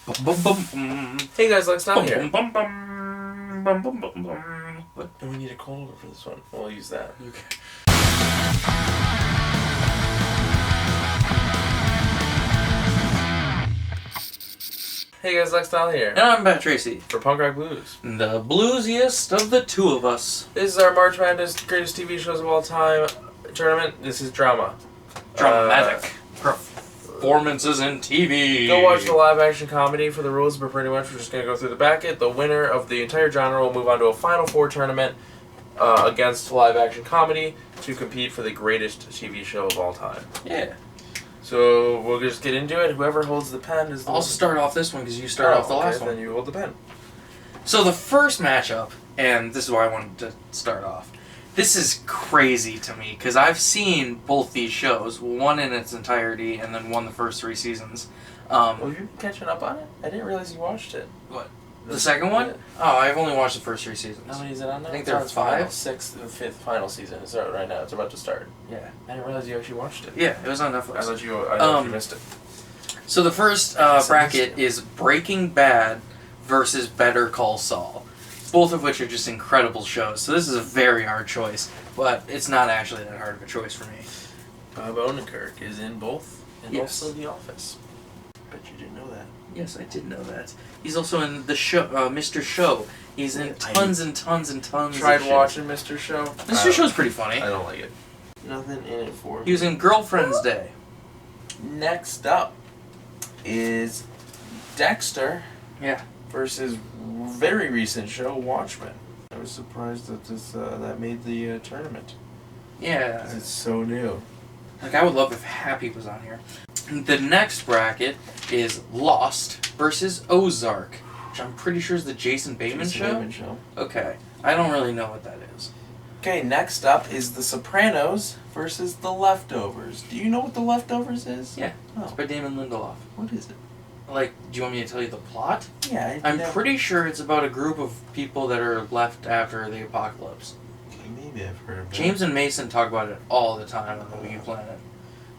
Bum, bum, bum. Hey guys, Lex down here. Bum, bum, bum, bum, bum, bum, bum. What? And we need a cold over for this one. We'll use that. Okay. Hey guys, Lex down here. And I'm Pat Tracy. For Punk Rock Blues. The bluesiest of the two of us. This is our March Madness Greatest TV Shows of All Time tournament. This is drama. Dramatic performances in TV. Go watch the live action comedy for the rules, but pretty much we're just going to go through the bracket. The winner of the entire genre will move on to a Final Four tournament against live action comedy to compete for the greatest TV show of all time. Yeah. So we'll just get into it. Whoever holds the pen is the I'll start off this one because you start off the last one. Then you hold the pen. So the first matchup, and this is why I wanted to start off. This is crazy to me because I've seen both these shows, one in its entirety and then one the first 3 seasons. Well, you're catching up on it? I didn't realize you watched it. What? The second one? Oh, I've only watched the first 3 seasons. How many is it on now? I think It's there on are its final, 5. 6th and 5th final season. It's out right now. It's about to start. Yeah. I didn't realize you actually watched it. Yeah, it was on Netflix. I thought you missed it. So the first bracket is Breaking Bad versus Better Call Saul. Both of which are just incredible shows. So this is a very hard choice, but it's not actually that hard of a choice for me. Bob Odenkirk is in both, and Yes. also The Office. Bet you didn't know that. Yes, I did know that. He's also in the show, Mr. Show. He's in tons and tons and tons Tried of shit. watching Mr. Show. Mr. Show's pretty funny. I don't like it. Nothing in it for me. He was in Girlfriend's Day. Next up is Dexter. Yeah. Versus very recent show WATCHMEN. I was surprised that that made the tournament. Yeah. 'Cause it's so new. Like, I would love if Happy was on here. The next bracket is Lost versus Ozark, which I'm pretty sure is the Jason Bateman show? Okay. I don't really know what that is. Okay, next up is The Sopranos versus The Leftovers. Do you know what The Leftovers is? Yeah. Oh. It's by Damon Lindelof. What is it? Like, do you want me to tell you the plot? Yeah, I'm pretty sure it's about a group of people that are left after the apocalypse. Maybe I've heard of it. James and Mason talk about it all the time on the Wii Planet.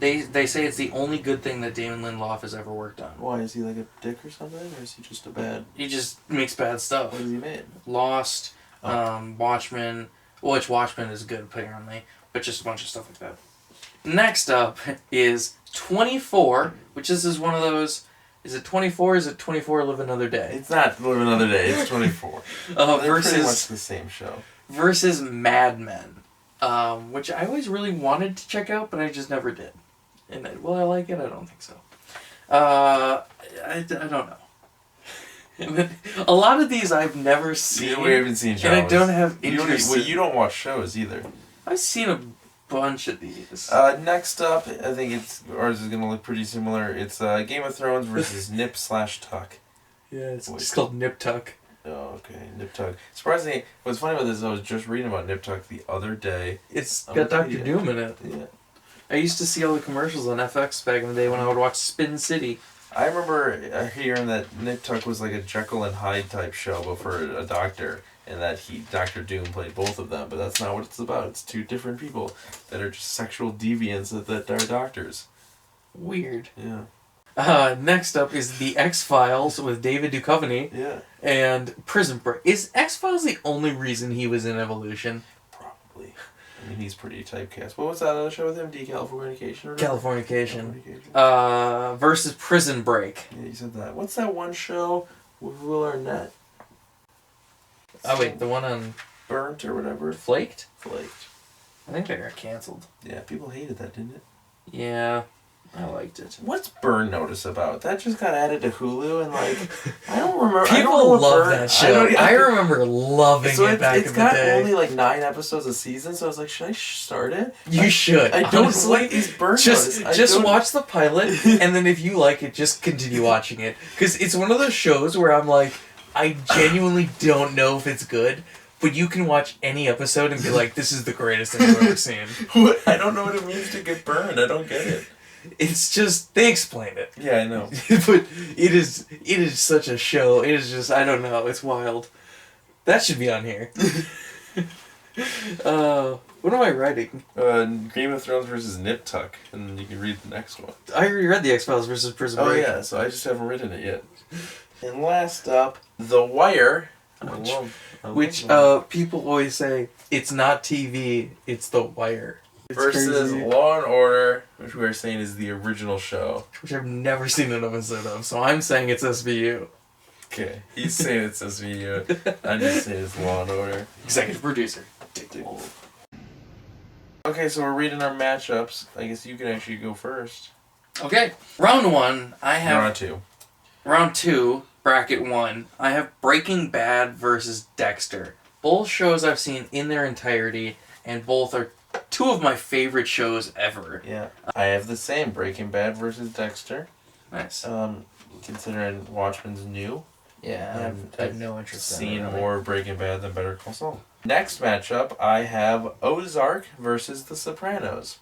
They say it's the only good thing that Damon Lindelof has ever worked on. Why, is he like a dick or something? Or is he just a bad... He just makes bad stuff. What has he made? Lost, Watchmen, which Watchmen is good apparently, but just a bunch of stuff like that. Next up is 24, which this is one of those... Is it 24? Is it 24 Live Another Day? It's not Live Another Day, it's 24. They're pretty much versus the same show. versus Mad Men, which I always really wanted to check out, but I just never did. And will I like it? I don't think so. I don't know. A lot of these I've never seen. Yeah, we haven't seen shows. And I don't have interest. You don't watch shows either. I've seen a bunch of these. Next up, I think ours is going to look pretty similar. It's Game of Thrones versus Nip/Tuck. Yeah, it's just called Nip Tuck. Oh, okay, Nip Tuck. Surprisingly, what's funny about this is I was just reading about Nip Tuck the other day. It's got Dr. Doom in it. Yeah. I used to see all the commercials on FX back in the day when I would watch Spin City. I remember hearing that Nip Tuck was like a Jekyll and Hyde type show, but for a doctor, and that Dr. Doom played both of them, but that's not what it's about. It's 2 different people that are just sexual deviants that are doctors. Weird. Yeah. Next up is The X-Files with David Duchovny. Yeah. And Prison Break. Is X-Files the only reason he was in Evolution? Probably. I mean, he's pretty typecast. What was that other show with him? Californication? Or Californication. Californication. Versus Prison Break. Yeah, you said that. What's that one show with Will Arnett? Oh wait, the one on Burnt or whatever? Flaked? Flaked. I think they got cancelled. Yeah, people hated that, didn't it? Yeah, I liked it. What's Burn Notice about? That just got added to Hulu and like I don't remember. People I don't know love Burn, that show. I remember loving it back in the day. It's got only like 9 episodes a season, so I was like, should I start it? You should. I don't honestly, like these Burn just Notice. Just watch the pilot, and then if you like it, just continue watching it. Because it's one of those shows where I'm like, I genuinely don't know if it's good, but you can watch any episode and be like, this is the greatest thing I've ever seen. What? I don't know what it means to get burned. I don't get it. It's just, they explain it. Yeah, I know. But it is such a show. It is just, I don't know, it's wild. That should be on here. What What am I writing? Game of Thrones versus Nip Tuck, and you can read the next one. I already read the X-Files versus Prison Break. Oh yeah, so I just haven't written it yet. And last up, The Wire. Which people always say, it's not TV, it's The Wire. It's versus crazy. Law and Order, which we are saying is the original show. Which I've never seen an episode of, so I'm saying it's SVU. Okay, he's saying it's SVU. I'm just saying it's Law and Order. Executive producer. Okay, so we're reading our matchups. I guess you can actually go first. Okay, round one, I have... Round two. Round two, bracket one, I have Breaking Bad versus Dexter. Both shows I've seen in their entirety, and both are two of my favorite shows ever. Yeah, I have the same, Breaking Bad versus Dexter. Nice. Considering Watchmen's new. Yeah, I have no interest in it. Seen more Breaking Bad than Better Call Saul. Next matchup, I have Ozark versus The Sopranos.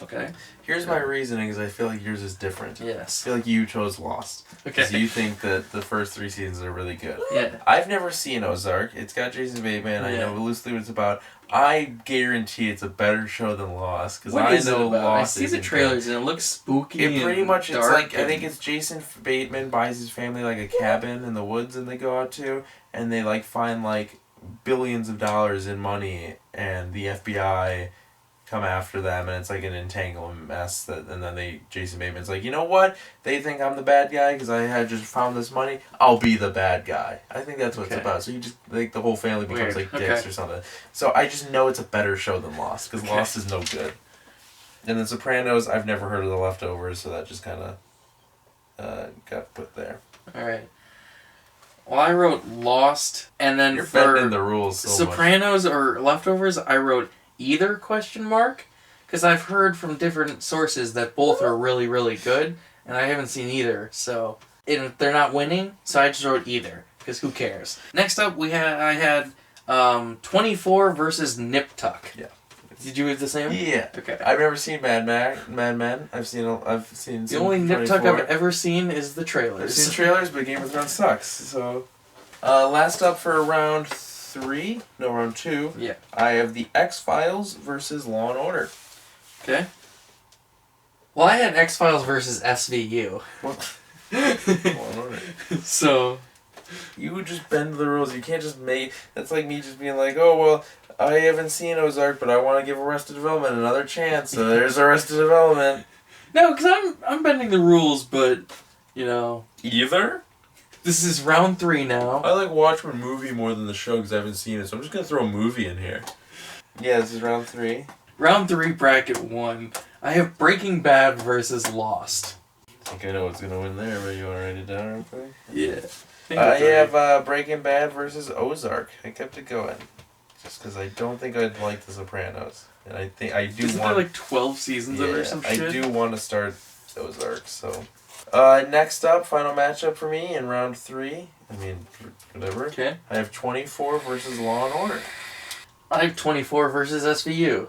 Okay. Here's my reasoning, because I feel like yours is different. Yes. I feel like you chose Lost. Okay. Because you think that the first 3 seasons are really good. Yeah. I've never seen Ozark. It's got Jason Bateman. I know loosely what it's about. I guarantee it's a better show than Lost. Because I know Lost. I see the trailers and it looks spooky. It pretty much, it's dark like, I think it's Jason Bateman buys his family like a cabin in the woods and they go out to, and they like find like billions of dollars in money, and the FBI come after them, and it's like an entanglement mess. And then Jason Bateman's like, you know what? They think I'm the bad guy because I had just found this money. I'll be the bad guy. I think that's what it's about. So you just like the whole family becomes like dicks or something. So I just know it's a better show than Lost because Lost is no good. And The Sopranos, I've never heard of The Leftovers, so that just kind of got put there. All right. Well, I wrote Lost, and then You're for bending the rules so Sopranos or Leftovers, I wrote either ? Because I've heard from different sources that both are really, really good, and I haven't seen either. So they're not winning, so I just wrote either. Because who cares? Next up, I had 24 versus Nip Tuck. Yeah. Did you read the same? Yeah. Okay. I've never seen Mad Men. I've seen. The only Nip Tuck I've ever seen is the trailers. I've seen trailers, but Game of Thrones sucks. So, last up for round two. Yeah. I have the X-Files versus Law and Order. Okay. Well, I had X-Files versus SVU. What? Law and Order. So. You would just bend the rules. You can't just make. That's like me just being like, oh well, I haven't seen Ozark, but I want to give Arrested Development another chance. So there's Arrested Development. No, because I'm bending the rules, but Either. This is round 3 now. I like Watchmen movie more than the show because I haven't seen it, so I'm just gonna throw a movie in here. Yeah, this is round 3. Round 3, bracket 1. I have Breaking Bad versus Lost. I think I know what's gonna win there, but you wanna write it down real quick? Yeah. I have Breaking Bad versus Ozark. I kept it going, just because I don't think I'd like The Sopranos, and I think I do Isn't want. there like 12 seasons of it or some shit? I do want to start Ozark. So, next up, final matchup for me in round 3. I mean, whatever. Okay. I have 24 versus Law and Order. I have 24 versus SVU.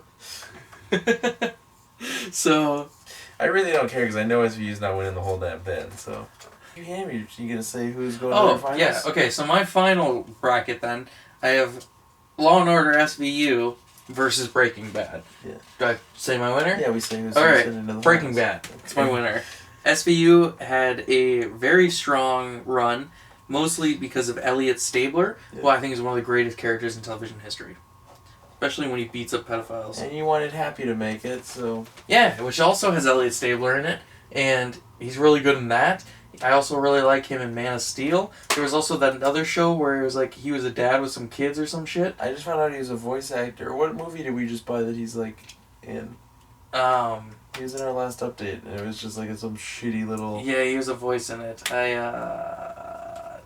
So. I really don't care because I know SVU's not winning the whole damn thing. So. You gonna say who's going to the finals? Yeah, okay, so my final bracket then, I have Law and Order SVU versus Breaking Bad. Yeah. Do I say my winner? Yeah, we say who's Alright, into the Breaking finals. Bad. It's my winner. SVU had a very strong run, mostly because of Elliot Stabler, who I think is one of the greatest characters in television history. Especially when he beats up pedophiles. And you wanted Happy to make it, so... Yeah, which also has Elliot Stabler in it, and he's really good in that. I also really like him in Man of Steel. There was also that other show where it was like he was a dad with some kids or some shit. I just found out he was a voice actor. What movie did we just buy that he's like in? He was in our last update, and it was just like some shitty little... Yeah, he was a voice in it. I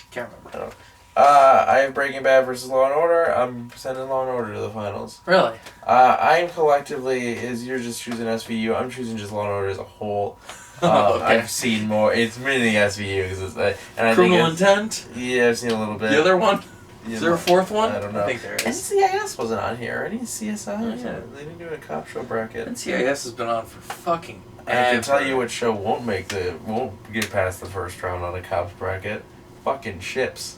can't remember. I have Breaking Bad versus Law and Order. I'm sending Law and Order to the finals. Really? I'm collectively, as you're just choosing SVU, I'm choosing just Law and Order as a whole. Okay. I've seen more. It's mainly SVU because it's Criminal Intent. Yeah, I've seen a little bit. The other one. Is there a fourth one? I don't know. I think there is. NCIS wasn't on here. Any CSI? Yeah, they didn't do a cop show bracket. NCIS has been on for fucking. I can tell you what show won't get past the first round on a cops bracket. Fucking Ships.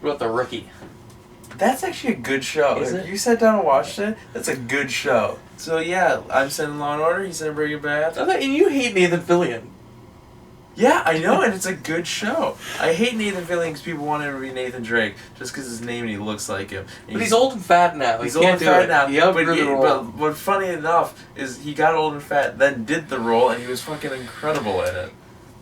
What about The Rookie? That's actually a good show. Is If it? you sat down and watched it, that's a good show. So yeah, I'm sending Law and Order. He's in Breaking Bad. And you hate Nathan Fillion. Yeah, I know, and it's a good show. I hate Nathan Fillion because people want him to be Nathan Drake just because his name and he looks like him. But he's old and fat now. He's He old can't and do fat it. now. He outgrew the role. But funny enough is he got old and fat, then did the role, and he was fucking incredible in it.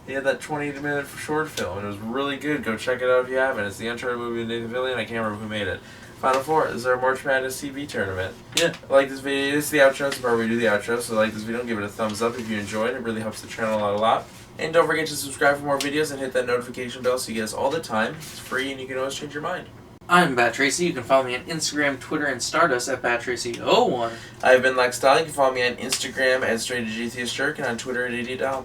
He had that 20-minute short film, and it was really good. Go check it out if you haven't. It's the Uncharted movie with Nathan Fillion. I can't remember who made it. Final Four. This is our March Madness TV tournament. Yeah. Like this video. This is the outro. This is where we do the outro. So like this video, give it a thumbs up if you enjoyed. It really helps the channel out a lot. And don't forget to subscribe for more videos and hit that notification bell so you get us all the time. It's free and you can always change your mind. I'm Bat Tracy. You can follow me on Instagram, Twitter, and StarDust at BatTracy01. I've been Lex Dahl. You can follow me on Instagram at StraightAGTheistJerk and on Twitter at ADDal.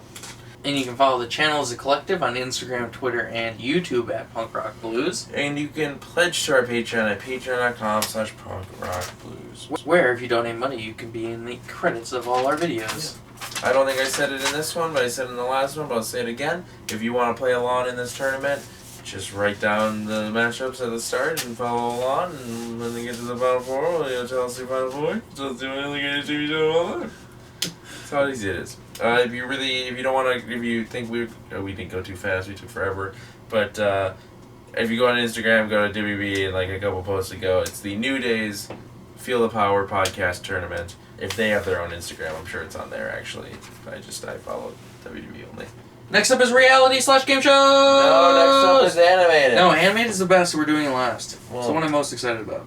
And you can follow the channel as a collective on Instagram, Twitter, and YouTube at Punk Rock Blues. And you can pledge to our Patreon at patreon.com/punkrockblues. Where, if you donate money, you can be in the credits of all our videos. I don't think I said it in this one, but I said it in the last one, but I'll say it again. If you want to play along in this tournament, just write down the matchups at the start and follow along, and when they get to the Final Four, you'll tell us the Final Four. Just do anything in a TV show all the time. That's how easy it is. If you don't want to, if you think we didn't go too fast, we took forever, but if you go on Instagram, go to WB, like a couple posts ago, it's the New Days Feel the Power podcast tournament. If they have their own Instagram, I'm sure it's on there actually. I follow WB only. Next up is reality/game shows! No, next up is animated. No, animated is the best, so we're doing it last. Well, It's the one I'm most excited about.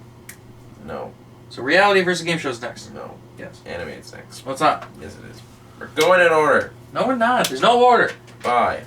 No. So reality versus game shows next. No. Yes. Animated's next. Well, it's not. Yes, it is. We're going in order. No, we're not. There's no order. Bye.